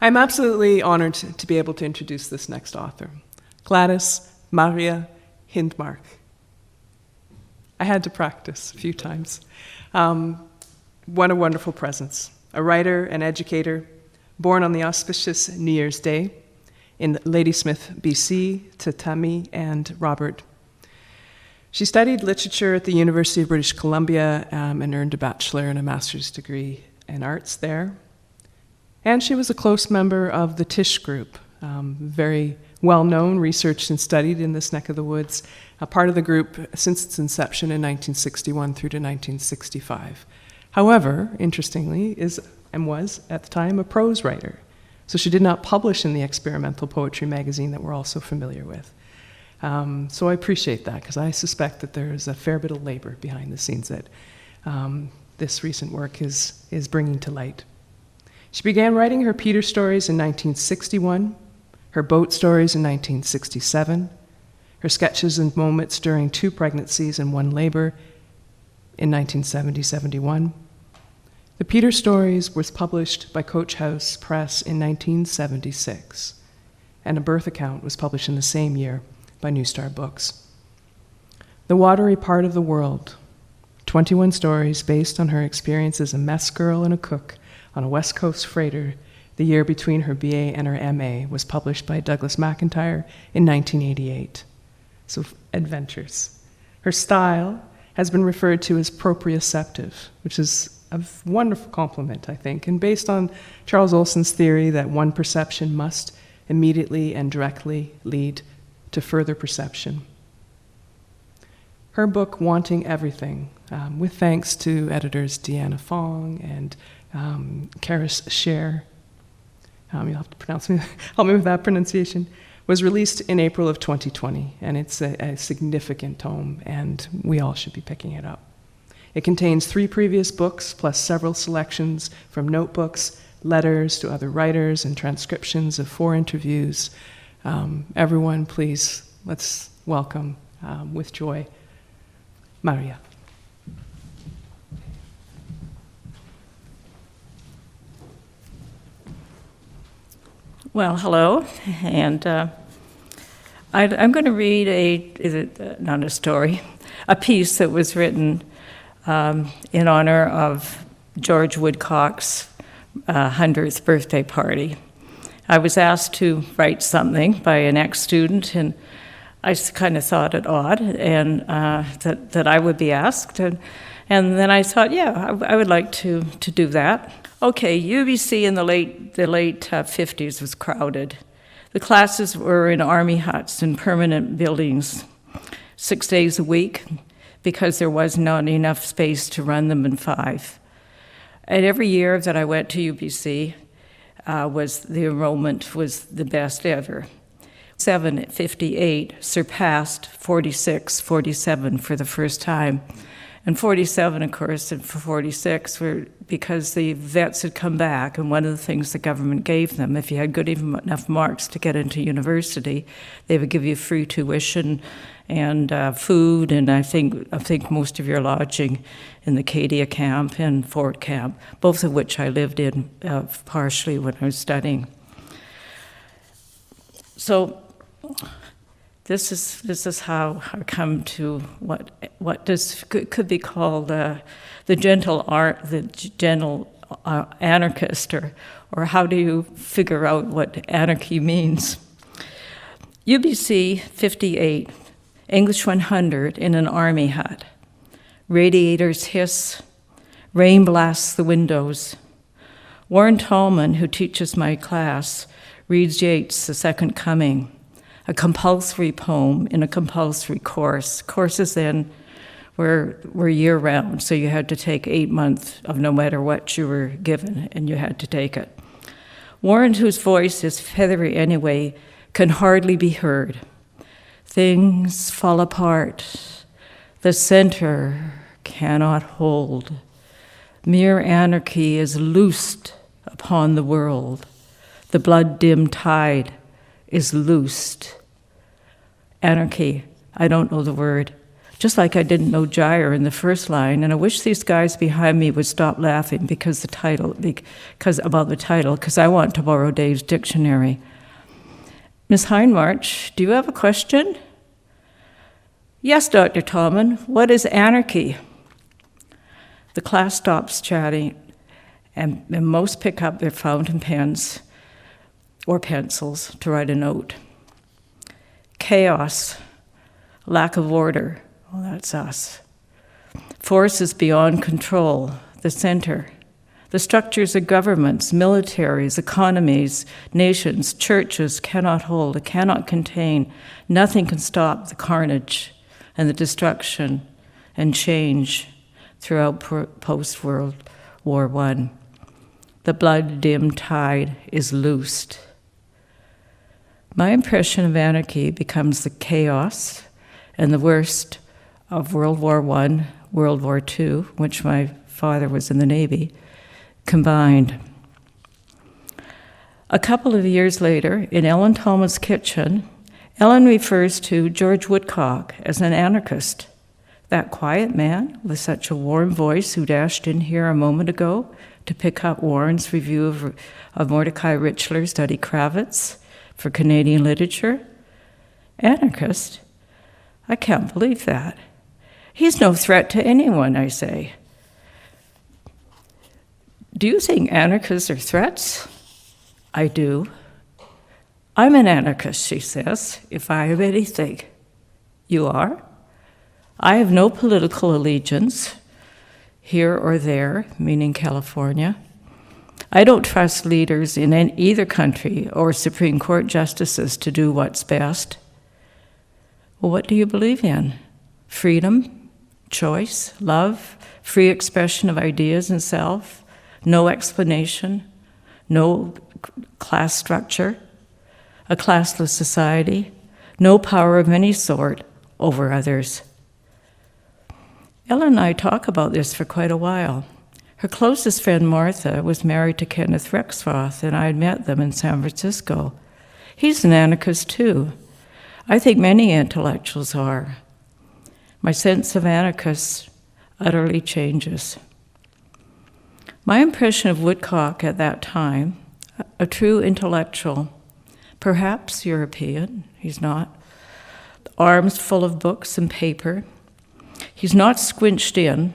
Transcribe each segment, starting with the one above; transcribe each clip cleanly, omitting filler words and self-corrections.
I'm absolutely honored to be able to introduce this next author, Gladys Maria Hindmarch. I had to practice a few times. What a wonderful presence. A writer, an educator, born on the auspicious New Year's Day in Ladysmith, BC, to Tammy and Robert. She studied literature at the University of British Columbia and earned a bachelor and a master's degree in arts there. And she was a close member of the Tisch group, very well-known, researched and studied in this neck of the woods, a part of the group since its inception in 1961 through to 1965. However, interestingly, was at the time a prose writer. So she did not publish in the experimental poetry magazine that we're also familiar with. So I appreciate that, because I suspect that there is a fair bit of labor behind the scenes that this recent work is bringing to light. She began writing her Peter stories in 1961, her boat stories in 1967, her sketches and moments during 2 pregnancies and 1 labor in 1970-71. The Peter stories was published by Coach House Press in 1976, and a birth account was published in the same year by New Star Books. The Watery Part of the World, 21 stories based on her experience as a mess girl and a cook on a West Coast freighter the year between her BA and her MA, was published by Douglas McIntyre in 1988. So, adventures. Her style has been referred to as proprioceptive, which is a wonderful compliment, I think, and based on Charles Olson's theory that one perception must immediately and directly lead to further perception. Her book, Wanting Everything, with thanks to editors Deanna Fong and Karis Scher, you'll have to help me with that pronunciation, was released in April of 2020, and it's a significant tome, and we all should be picking it up. It contains 3 previous books, plus several selections from notebooks, letters to other writers, and transcriptions of 4 interviews. Everyone, please, let's welcome, with joy, Maria. Well, hello, and I'm going to read a piece that was written in honor of George Woodcock's 100th birthday party. I was asked to write something by an ex-student, and I kind of thought it odd, and that I would be asked, and then I thought, yeah, I would like to do that. Okay, UBC in the late 50s was crowded. The classes were in army huts and permanent buildings, 6 days a week, because there was not enough space to run them in 5. And every year that I went to UBC, the enrollment was the best ever. 758 surpassed 46, 47 for the first time. And 47, of course, and for 46 were because the vets had come back, and one of the things the government gave them, if you had good enough marks to get into university, they would give you free tuition and food, and I think most of your lodging in the Cadia camp and Fort Camp, both of which I lived in partially when I was studying. So this is how I come to what could be called the gentle anarchist, or how do you figure out what anarchy means? UBC 58, English 100 in an army hut. Radiators hiss, rain blasts the windows. Warren Tallman, who teaches my class, reads Yeats' The Second Coming, a compulsory poem in a compulsory course. Courses then were year-round, so you had to take 8 months of no matter what you were given, and you had to take it. Warren, whose voice is feathery anyway, can hardly be heard. Things fall apart. The center cannot hold. Mere anarchy is loosed upon the world. The blood-dimmed tide is loosed. Anarchy, I don't know the word, just like I didn't know gyre in the first line, and I wish these guys behind me would stop laughing because about the title, because I want to borrow Dave's dictionary. Miss Hindmarch, do you have a question? Yes, Dr. Tallman, what is anarchy? The class stops chatting, and most pick up their fountain pens or pencils to write a note. Chaos, lack of order, well, that's us. Forces beyond control, the center. The structures of governments, militaries, economies, nations, churches cannot hold, it cannot contain. Nothing can stop the carnage and the destruction and change throughout post-World War I. The blood-dimmed tide is loosed. My impression of anarchy becomes the chaos and the worst of World War I, World War II, which my father was in the Navy, combined. A couple of years later, in Ellen Tallman's kitchen, Ellen refers to George Woodcock as an anarchist. That quiet man with such a warm voice who dashed in here a moment ago to pick up Warren's review of Mordecai Richler's Study Kravitz for Canadian literature. Anarchist? I can't believe that. He's no threat to anyone, I say. Do you think anarchists are threats? I do. I'm an anarchist, she says, if I have anything. You are? I have no political allegiance, here or there, meaning California. I don't trust leaders in either country or Supreme Court justices to do what's best. Well, what do you believe in? Freedom, choice, love, free expression of ideas and self, no explanation, no class structure, a classless society, no power of any sort over others. Ellen and I talk about this for quite a while. Her closest friend, Martha, was married to Kenneth Rexroth, and I had met them in San Francisco. He's an anarchist, too. I think many intellectuals are. My sense of anarchists utterly changes. My impression of Woodcock at that time, a true intellectual, perhaps European, he's not, arms full of books and paper. He's not squinched in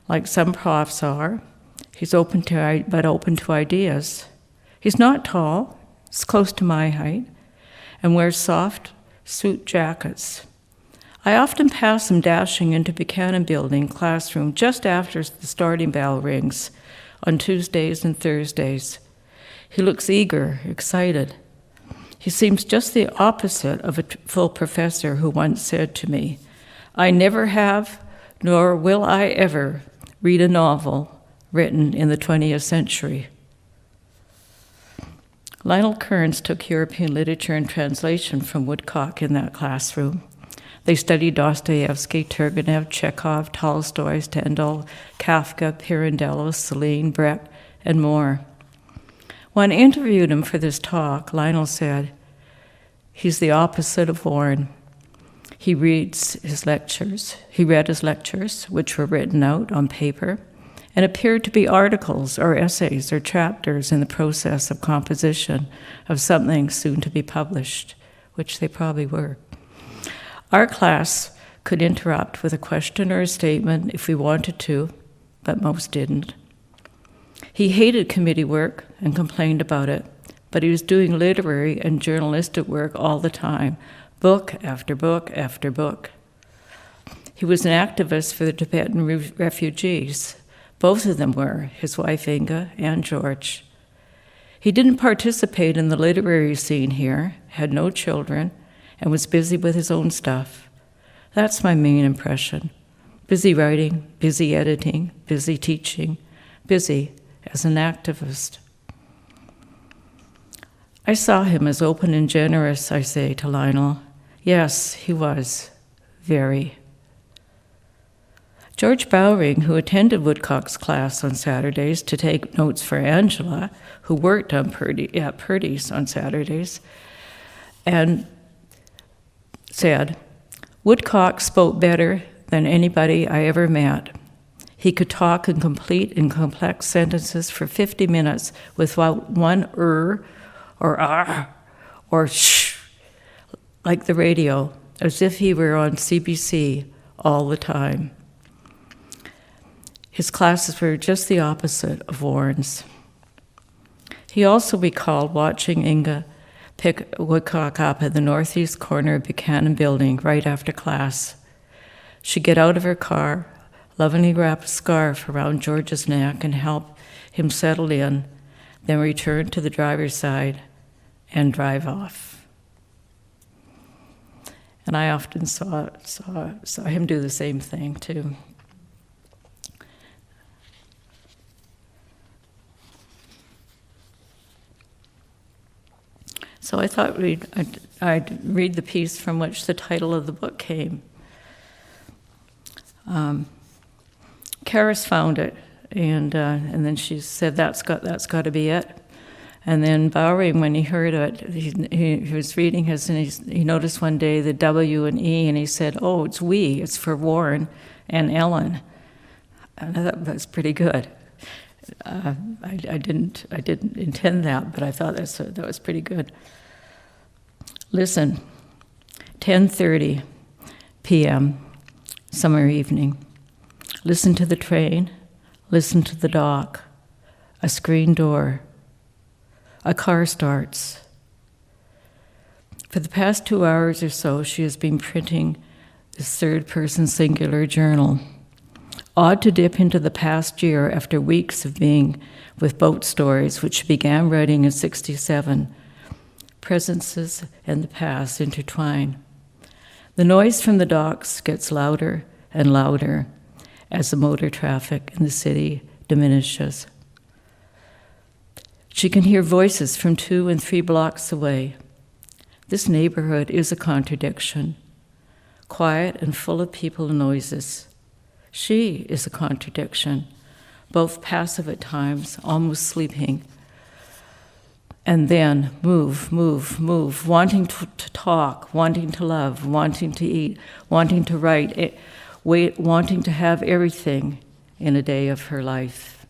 like some profs are. He's open to ideas. He's not tall, he's close to my height, and wears soft suit jackets. I often pass him dashing into Buchanan Building classroom just after the starting bell rings on Tuesdays and Thursdays. He looks eager, excited. He seems just the opposite of a full professor who once said to me, "I never have, nor will I ever, read a novel written in the 20th century." Lionel Kearns took European literature and translation from Woodcock in that classroom. They studied Dostoevsky, Turgenev, Chekhov, Tolstoy, Stendhal, Kafka, Pirandello, Celine, Brecht, and more. When I interviewed him for this talk, Lionel said, "He's the opposite of Warren. He read his lectures, which were written out on paper, and appeared to be articles or essays or chapters in the process of composition of something soon to be published," which they probably were. Our class could interrupt with a question or a statement if we wanted to, but most didn't. He hated committee work and complained about it, but he was doing literary and journalistic work all the time, book after book after book. He was an activist for the Tibetan refugees. Both of them were, his wife Inga and George. He didn't participate in the literary scene here, had no children, and was busy with his own stuff. That's my main impression. Busy writing, busy editing, busy teaching, busy as an activist. I saw him as open and generous, I say to Lionel. Yes, he was. Very. George Bowring, who attended Woodcock's class on Saturdays to take notes for Angela, who worked on Purdy's on Saturdays, and said, "Woodcock spoke better than anybody I ever met. He could talk in complete and complex sentences for 50 minutes without one or or shh, like the radio, as if he were on CBC all the time. His classes were just the opposite of Warren's. He also recalled watching Inga pick woodcock up at the northeast corner of Buchanan Building right after class. She'd get out of her car, lovingly wrap a scarf around George's neck and help him settle in, then return to the driver's side and drive off. And I often saw him do the same thing too. So I thought I'd read the piece from which the title of the book came. Karis found it, and then she said, that's got to be it. And then Bowring, when he heard it, he was reading his, and he noticed one day the W and E, and he said, "Oh, it's we. It's for Warren and Ellen." And I thought that's pretty good. I didn't intend that, but I thought that was pretty good. Listen, 10:30 p.m., summer evening. Listen to the train, listen to the dock, a screen door, a car starts. For the past 2 hours or so, she has been printing this third-person singular journal. Odd to dip into the past year after weeks of being with boat stories, which she began writing in '67. Presences and the past intertwine. The noise from the docks gets louder and louder as the motor traffic in the city diminishes. She can hear voices from 2 and 3 blocks away. This neighborhood is a contradiction, quiet and full of people and noises. She is a contradiction, both passive at times, almost sleeping, and then move, wanting to talk, wanting to love, wanting to eat, wanting to write, wanting to have everything in a day of her life.